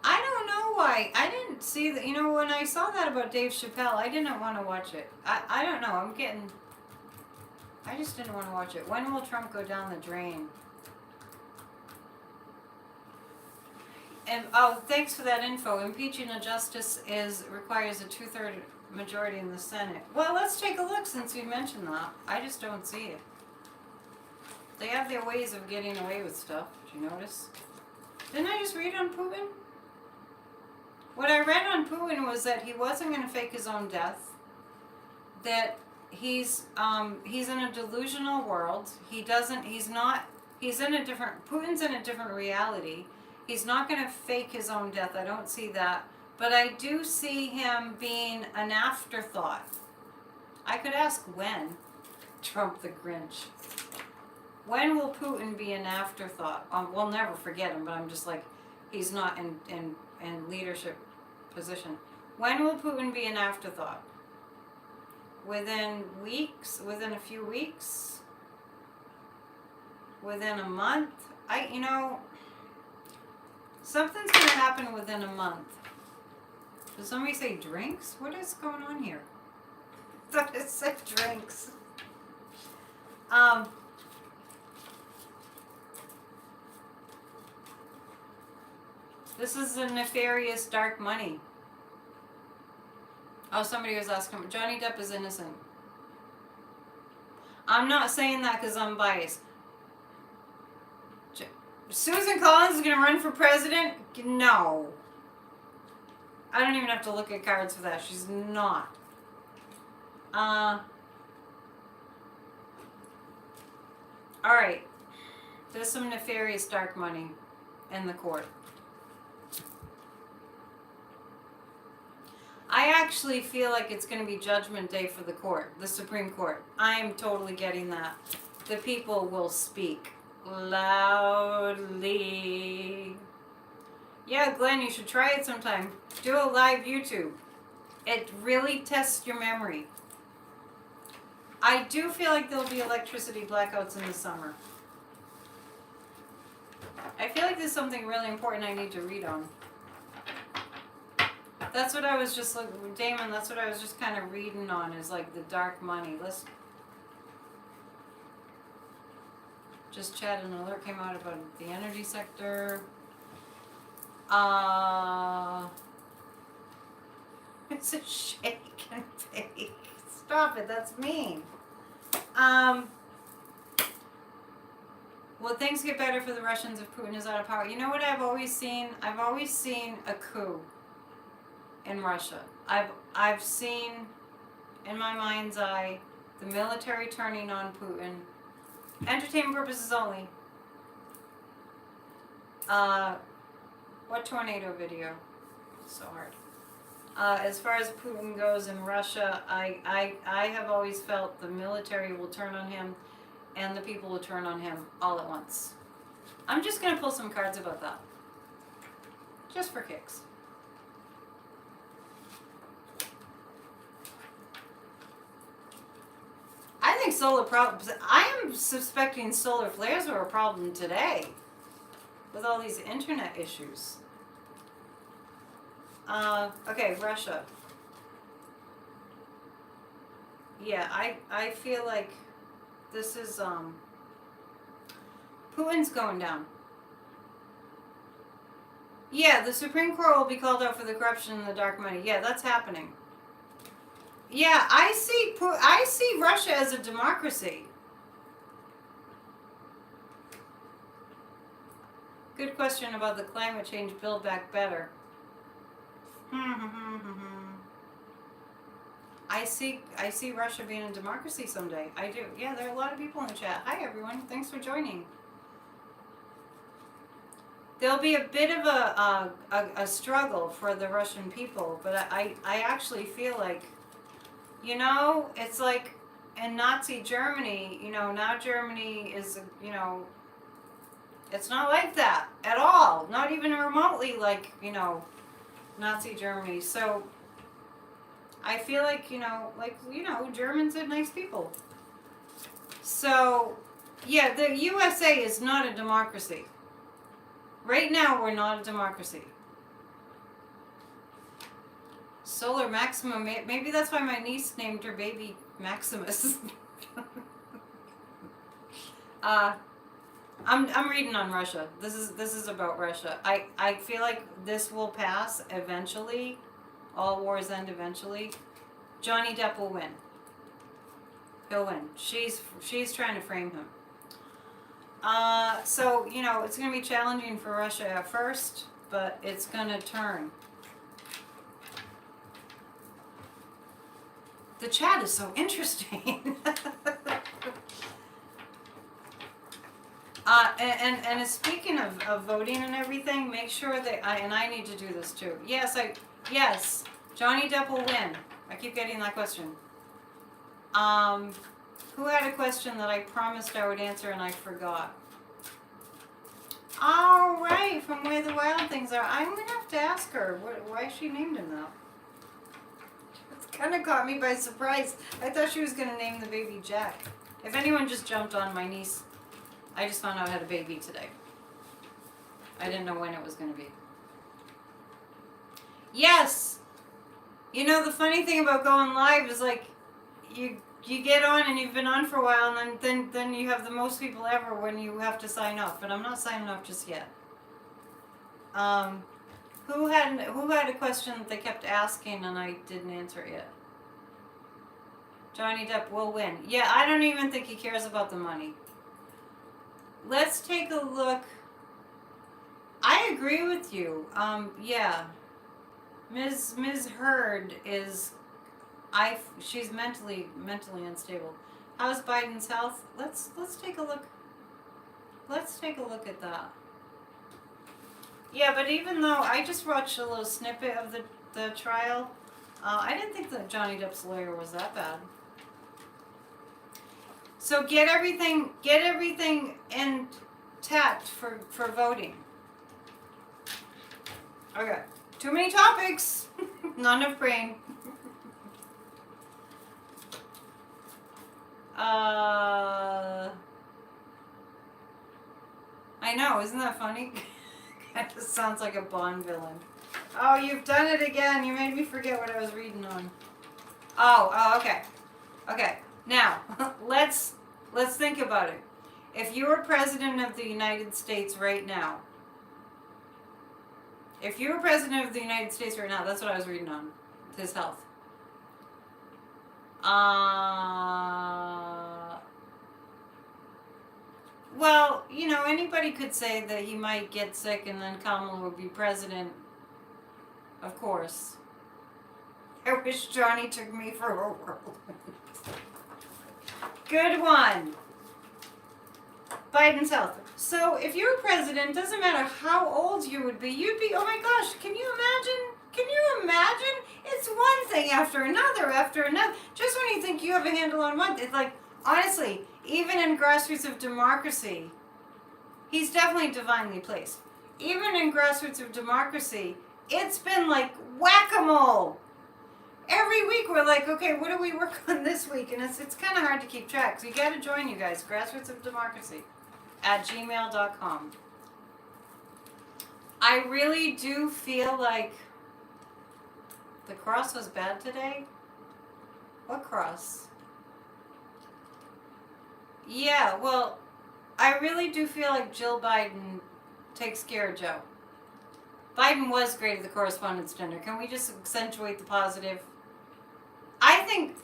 I don't know why. I didn't see that. When I saw that about Dave Chappelle, I didn't want to watch it. I don't know. I just didn't want to watch it. When will Trump go down the drain? And thanks for that info. Impeaching a justice requires a 2/3 majority in the Senate. Well, let's take a look since you mentioned that. I just don't see it. They have their ways of getting away with stuff. Did you notice? Didn't I just read on Putin? What I read on Putin was that he wasn't going to fake his own death. That he's in a delusional world. Putin's in a different reality. He's not going to fake his own death. I don't see that. But I do see him being an afterthought. I could ask when. Trump the Grinch. When will Putin be an afterthought? We'll never forget him, but I'm just like, he's not in leadership position. When will Putin be an afterthought? Within weeks? Within a few weeks? Within a month? Something's going to happen within a month. Did somebody say drinks? What is going on here? I thought it said drinks. This is the nefarious dark money. Oh, somebody was asking. Johnny Depp is innocent. I'm not saying that because I'm biased. Susan Collins is going to run for president? No. I don't even have to look at cards for that. She's not. Alright. There's some nefarious dark money in the court. I actually feel like it's going to be Judgment Day for the court, the Supreme Court. I am totally getting that. The people will speak loudly. Yeah, Glenn, you should try it sometime. Do a live YouTube. It really tests your memory. I do feel like there'll be electricity blackouts in the summer. I feel like there's something really important I need to read on. That's what I was just Damon, that's what I was just kind of reading on, is like the dark money. Let's just chat. An alert came out about the energy sector. It's a shake and bake. Stop it, that's mean. Will things get better for the Russians if Putin is out of power? You know what I've always seen? I've always seen a coup in Russia. I've seen, in my mind's eye, the military turning on Putin. Entertainment purposes only. What tornado video? So hard. As far as Putin goes in Russia, I have always felt the military will turn on him and the people will turn on him all at once. I'm just going to pull some cards about that. Just for kicks. I think solar problems. I am suspecting solar flares are a problem today with all these internet issues. Okay, Russia. Yeah, I feel like this is Putin's going down. Yeah, the Supreme Court will be called out for the corruption and the dark money. Yeah, that's happening. Yeah, I see Russia as a democracy. Good question about the climate change Build Back Better. I see Russia being a democracy someday. I do. Yeah, there are a lot of people in the chat. Hi everyone, thanks for joining. There'll be a bit of a struggle for the Russian people, but I actually feel like, it's like in Nazi Germany, you know, now Germany is, you know, it's not like that at all. Not even remotely like, you know, Nazi Germany. So I feel like, you know, Germans are nice people. So, yeah, the USA is not a democracy. Right now, we're not a democracy. Solar Maximum, maybe that's why my niece named her baby Maximus. I'm reading on Russia. This is about Russia. I feel like this will pass eventually. All wars end eventually. Johnny Depp will win. He'll win. She's trying to frame him. So, you know, it's going to be challenging for Russia at first, but it's going to turn. The chat is so interesting. And speaking of voting and everything, make sure that I need to do this too. Yes, Johnny Depp will win. I keep getting that question. Who had a question that I promised I would answer and I forgot? All right, from Where the Wild Things Are. I'm gonna have to ask her why she named him that. It kind of caught me by surprise. I thought she was gonna name the baby Jack. If anyone just jumped on, my niece, I just found out I had a baby today. I didn't know when it was gonna be. Yes. You know, the funny thing about going live is like you get on and you've been on for a while, and then you have the most people ever when you have to sign off. But I'm not signing off just yet. Who had a question that they kept asking and I didn't answer it yet? Johnny Depp will win. Yeah, I don't even think he cares about the money. Let's take a look. I agree with you. Yeah. Ms. Heard is, she's mentally unstable. How's Biden's health? Let's take a look. Let's take a look at that. Yeah, but even though I just watched a little snippet of the trial, I didn't think that Johnny Depp's lawyer was that bad. So get everything intact for voting. Okay. Too many topics. Not enough brain. I know, isn't that funny? That just sounds like a Bond villain. Oh, you've done it again. You made me forget what I was reading on. Oh, okay. Okay. Now, let's think about it. If you were president of the United States right now, that's what I was reading on, his health. Well, you know, anybody could say that he might get sick and then Kamala would be president. Of course. I wish Johnny took me for a whirlwind. Good one. Biden's health. So if you were president, doesn't matter how old you would be, you'd be, oh my gosh, can you imagine? Can you imagine? It's one thing after another. Just when you think you have a handle on one, it's like, honestly, even in grassroots of democracy, he's definitely divinely placed. Even in grassroots of democracy, it's been like whack-a-mole. Every week we're like, okay, what do we work on this week? And it's kind of hard to keep track. So you got to join, you guys. Grassroots of Democracy @gmail.com. I really do feel like the cross was bad today. What cross? Yeah, well, I really do feel like Jill Biden takes care of Joe. Biden was great at the correspondence dinner. Can we just accentuate the positive? I think,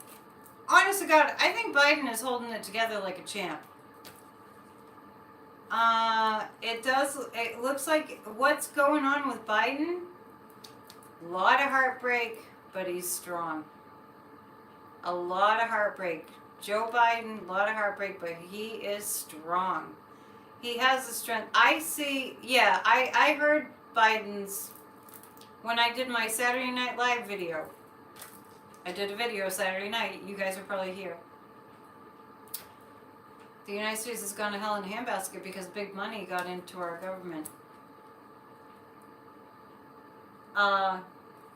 honest to God, I think Biden is holding it together like a champ. It looks like what's going on with Biden, a lot of heartbreak, but he's strong. A lot of heartbreak. Joe Biden, a lot of heartbreak, but he is strong. He has the strength. I heard Biden's, when I did my Saturday Night Live video. I did a video Saturday night. You guys are probably here. The United States has gone to hell in a handbasket because big money got into our government.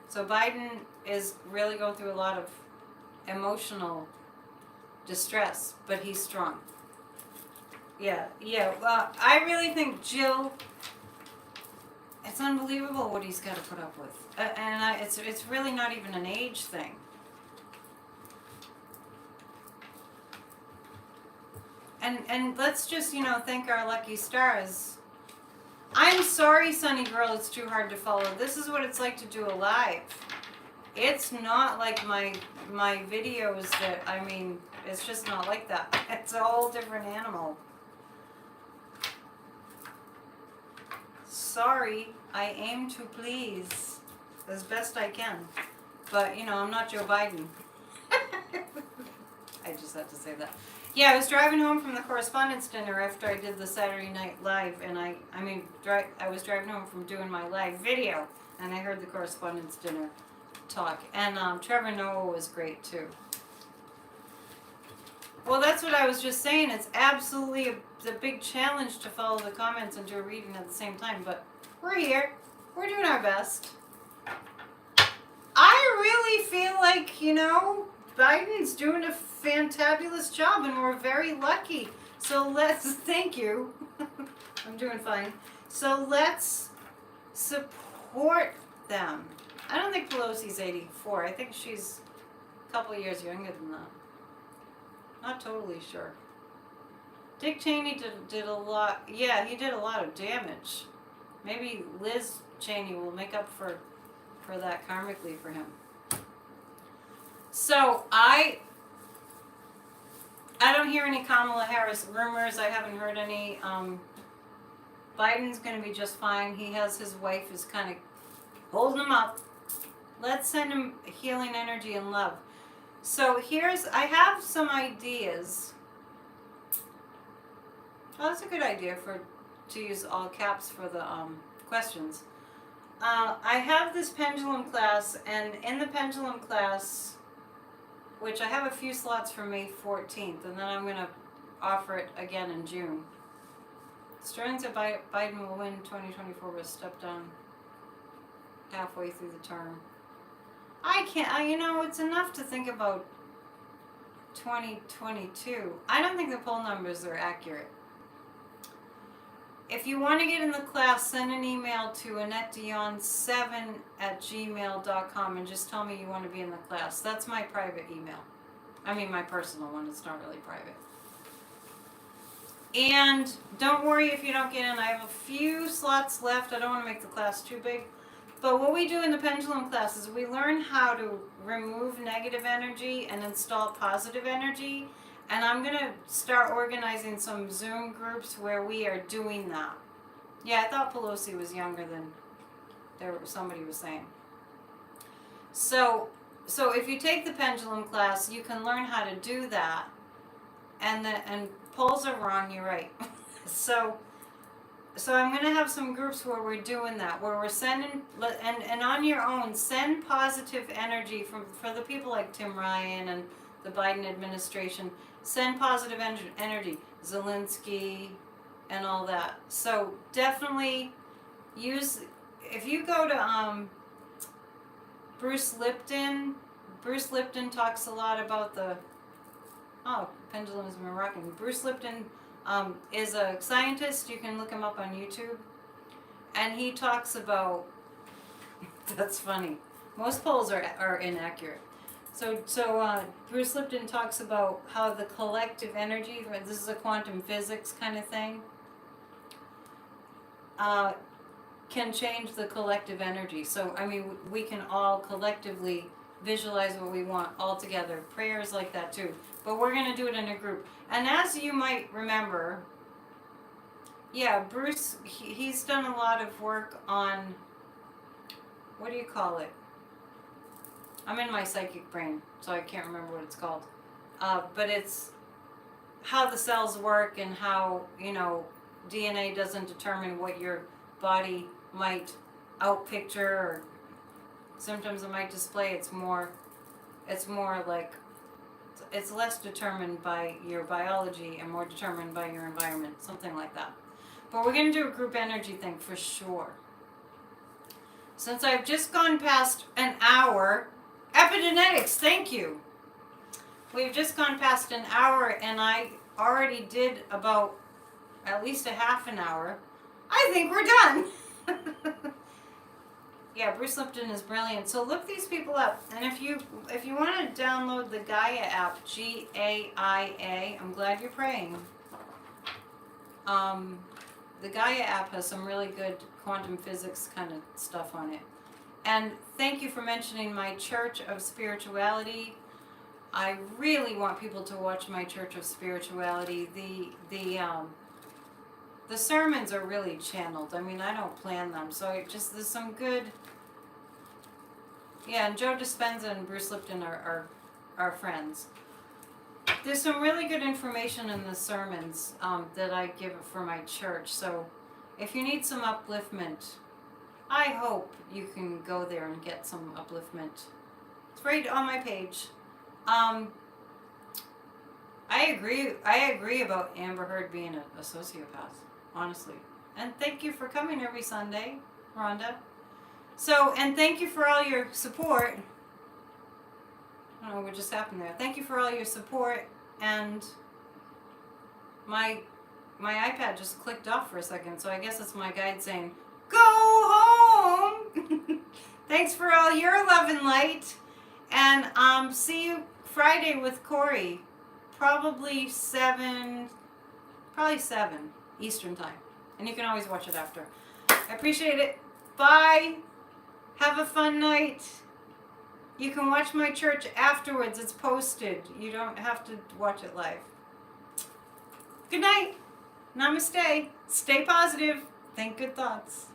So Biden is really going through a lot of emotional distress, but he's strong. Yeah. Well, I really think Jill. It's unbelievable what he's got to put up with, it's really not even an age thing. And let's just thank our lucky stars. I'm sorry, Sunny Girl, it's too hard to follow. This is what it's like to do a live. It's not like my videos that, it's just not like that. It's a whole different animal. Sorry, I aim to please as best I can. But, I'm not Joe Biden. I just had to say that. Yeah, I was driving home from the correspondence dinner after I did the Saturday Night Live, and I was driving home from doing my live video, and I heard the correspondence dinner talk, and Trevor Noah was great too. Well, that's what I was just saying. It's absolutely the big challenge to follow the comments and do a reading at the same time, but we're here. We're doing our best. I really feel like, Biden's doing a fantabulous job, and we're very lucky. So thank you. I'm doing fine. So let's support them. I don't think Pelosi's 84. I think she's a couple years younger than that. Not totally sure. Dick Cheney did a lot. Yeah, he did a lot of damage. Maybe Liz Cheney will make up for that karmically for him. So I don't hear any Kamala Harris rumors. I haven't heard any. Biden's going to be just fine. He has his wife is kind of holding him up. Let's send him healing energy and love. So I have some ideas. Oh, that's a good idea to use all caps for the questions. I have this pendulum class, and in the pendulum class, which I have a few slots for May 14th, and then I'm going to offer it again in June. Sterling said Biden will win 2024 but step down halfway through the term. I can't, it's enough to think about 2022. I don't think the poll numbers are accurate. If you want to get in the class, send an email to AnnetteDion7@gmail.com and just tell me you want to be in the class. That's my private email. My personal one. It's not really private. And don't worry if you don't get in. I have a few slots left. I don't want to make the class too big. But what we do in the pendulum class is we learn how to remove negative energy and install positive energy. And I'm going to start organizing some Zoom groups where we are doing that. Yeah, I thought Pelosi was younger than somebody was saying. So if you take the pendulum class, you can learn how to do that. And polls are wrong, you're right. So I'm going to have some groups where we're doing that, where we're sending, and on your own, send positive energy for the people like Tim Ryan and the Biden administration. Send positive energy, Zelensky, and all that. So definitely if you go to Bruce Lipton talks a lot about pendulum is Moroccan. Bruce Lipton is a scientist. You can look him up on YouTube. And he talks about, that's funny, most polls are inaccurate. So Bruce Lipton talks about how the collective energy, this is a quantum physics kind of thing, can change the collective energy. So, we can all collectively visualize what we want all together. Prayers like that too. But we're going to do it in a group. And as you might remember, Bruce, he's done a lot of work on, what do you call it? I'm in my psychic brain, so I can't remember what it's called. But it's how the cells work and how, DNA doesn't determine what your body might outpicture or symptoms it might display. It's more like It's less determined by your biology and more determined by your environment, something like that. But we're going to do a group energy thing for sure. Since I've just gone past an hour, epigenetics, thank you. We've just gone past an hour and I already did about at least a half an hour. I think we're done. Yeah, Bruce Lipton is brilliant. So look these people up. And if you want to download the Gaia app, Gaia, I'm glad you're praying. The Gaia app has some really good quantum physics kind of stuff on it. And thank you for mentioning my Church of Spirituality. I really want people to watch my Church of Spirituality. The sermons are really channeled. I mean, I don't plan them, so it just, there's some good. Yeah, and Joe Dispenza and Bruce Lipton are friends. There's some really good information in the sermons that I give for my church. So if you need some upliftment, I hope you can go there and get some upliftment. It's right on my page. I agree about Amber Heard being a sociopath, honestly. And thank you for coming every Sunday, Rhonda. So, and thank you for all your support. I don't know what just happened there. Thank you for all your support. And my iPad just clicked off for a second, so I guess it's my guide saying, go home! Thanks for all your love and light. And see you Friday with Corey. Probably 7 Eastern time. And you can always watch it after. I appreciate it. Bye. Have a fun night. You can watch my church afterwards. It's posted. You don't have to watch it live. Good night. Namaste. Stay positive. Think good thoughts.